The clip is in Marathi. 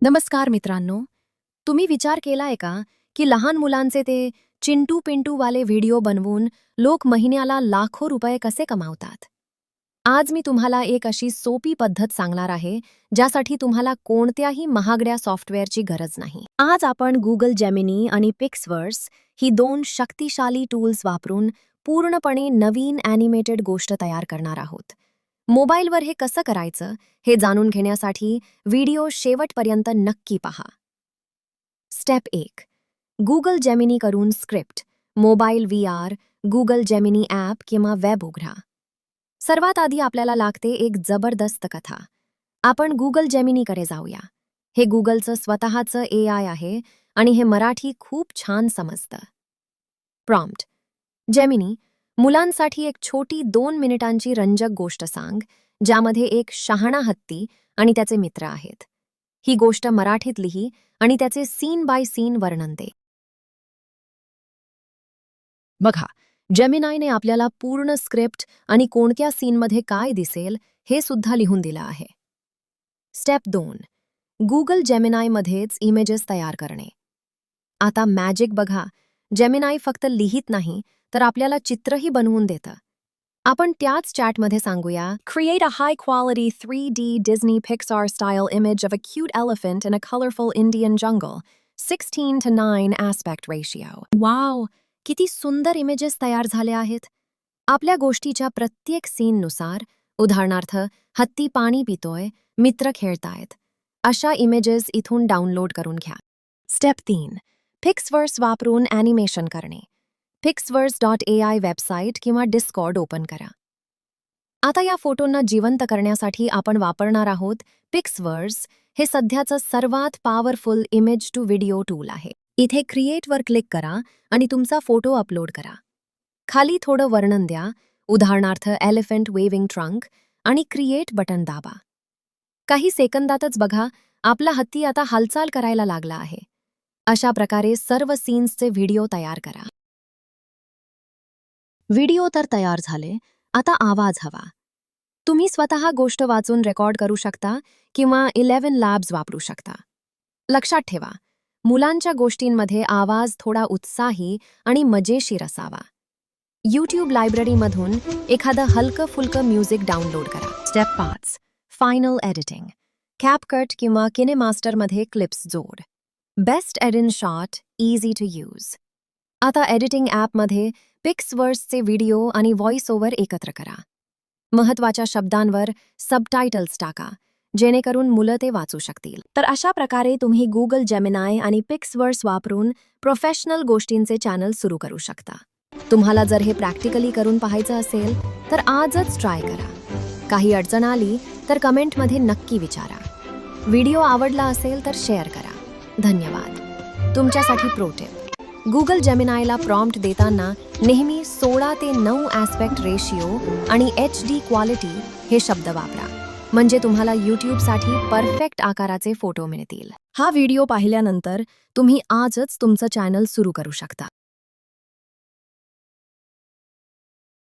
नमस्कार मित्रांनो. तुम्ही विचार केलाय का की लहान मुलांचे ते चिंटू पिंटू वाले व्हिडिओ बनवून लोक महिन्याला लाखो रुपये कसे कमावतात? आज मी तुम्हाला एक अशी सोपी पद्धत सांगणार आहे ज्यासाठी तुम्हाला कोणत्याही महागड्या सॉफ्टवेअरची गरज नाही. आज आपण गुगल जेमिनी आणि पिक्सवर्स ही दोन शक्तिशाली टूल्स वापरून पूर्णपणे नवीन ॲनिमेटेड गोष्ट तयार करणार आहोत. मोबाईलवर हे कसं करायचं हे जाणून घेण्यासाठी व्हिडिओ शेवटपर्यंत नक्की पहा. स्टेप 1. गुगल जेमिनी करून script, mobile VR, Google Gemini app किंवा वेब उघडा. सर्वात आधी आपल्याला लागते एक जबरदस्त कथा. आपण गुगल जेमिनीकडे जाऊया. हे गुगलचं स्वतःचं AI आहे आणि हे मराठी खूप छान समजतं. प्रॉम्प्ट: जेमिनी, मुलांसाठी एक छोटी 2 मिनिटांची रंजक गोष्ट सांग ज्यामध्ये एक शहाणा हत्ती आणि त्याचे मित्र आहेत. ही गोष्ट मराठीत लिही आणि त्याचे सीन बाय सीन वर्णन दे. बघा, जेमिनायने आपल्याला पूर्ण स्क्रिप्ट आणि कोणत्या सीनमध्ये काय दिसेल हे सुद्धा लिहून दिलं आहे. स्टेप 2. गुगल जेमिनायमध्येच इमेजेस तयार करणे. आता मॅजिक बघा. जेमिनाय फक्त लिहित नाही तर आपल्याला चित्रही बनवून देतं. आपण त्याच चॅटमध्ये सांगूया, create a high quality 3D Disney Pixar style image of a cute elephant in a colorful Indian jungle, 16:9 aspect ratio. Wow, किती सुंदर इमेजेस तयार झाले आहेत. आपल्या गोष्टीच्या प्रत्येक सीननुसार, उदाहरणार्थ हत्ती पाणी पितोय, मित्र खेळतायत, अशा इमेजेस इथून डाउनलोड करून घ्या. स्टेप 3. पिक्सवर्स वापरून ॲनिमेशन करणे. pixverse.ai वेबसाईट किंवा डिस्कॉर्ड ओपन करा. आता या फोटोंना जिवंत करण्यासाठी आपण वापरणार आहोत पिक्सवर्स. हे सध्याचं सर्वात powerful image to video tool आहे. इथे क्रिएटवर क्लिक करा आणि तुमचा फोटो अपलोड करा. खाली थोडं वर्णन द्या, उदाहरणार्थ एलिफंट वेविंग ट्रंक, आणि क्रिएट बटन दाबा. काही सेकंदातच बघा, आपला हत्ती आता हालचाल करायला लागला आहे. अशा प्रकारे सर्व सीन्सचे व्हिडिओ तयार करा. व्हिडिओ तर तयार झाले, आता आवाज हवा. तुम्ही स्वतः गोष्ट वाचून रेकॉर्ड करू शकता किंवा 11 लॅब्स वापरू शकता. लक्षात ठेवा, मुलांच्या गोष्टींमध्ये आवाज थोडा उत्साही आणि मजेशीर असावा. YouTube लायब्ररीमधून एखादं हलकं फुलकं म्युझिक डाउनलोड करा. स्टेप 5. Final editing. कॅपकट किंवा किनेमास्टरमध्ये क्लिप्स जोड. Best edit shot, easy to use. आता एडिटिंग ॲपमध्ये पिक्सवर्सचे व्हिडिओ आणि व्हॉइस ओव्हर एकत्र करा. महत्त्वाच्या शब्दांवर सबटायटल्स टाका, जेणेकरून मुलं ते वाचू शकतील. तर अशा प्रकारे तुम्ही गुगल जेमिनाय आणि पिक्सवर्स वापरून प्रोफेशनल गोष्टींचे चॅनल सुरू करू शकता. तुम्हाला जर हे प्रॅक्टिकली करून पाहायचं असेल तर आजच ट्राय करा. काही अडचण आली तर कमेंटमध्ये नक्की विचारा. व्हिडिओ आवडला असेल तर शेअर करा. धन्यवाद. तुमच्यासाठी प्रो टिप: गुगल जेमिनायला प्रॉम्प्ट देताना नेहमी 16 ते 9 ॲस्पेक्ट रेशिओ आणि HD क्वालिटी हे शब्द वापरा, म्हणजे तुम्हाला YouTubeसाठी परफेक्ट आकाराचे फोटो मिळतील. हा व्हिडिओ पाहिल्यानंतर तुम्ही आजच तुमचं चॅनल सुरू करू शकता.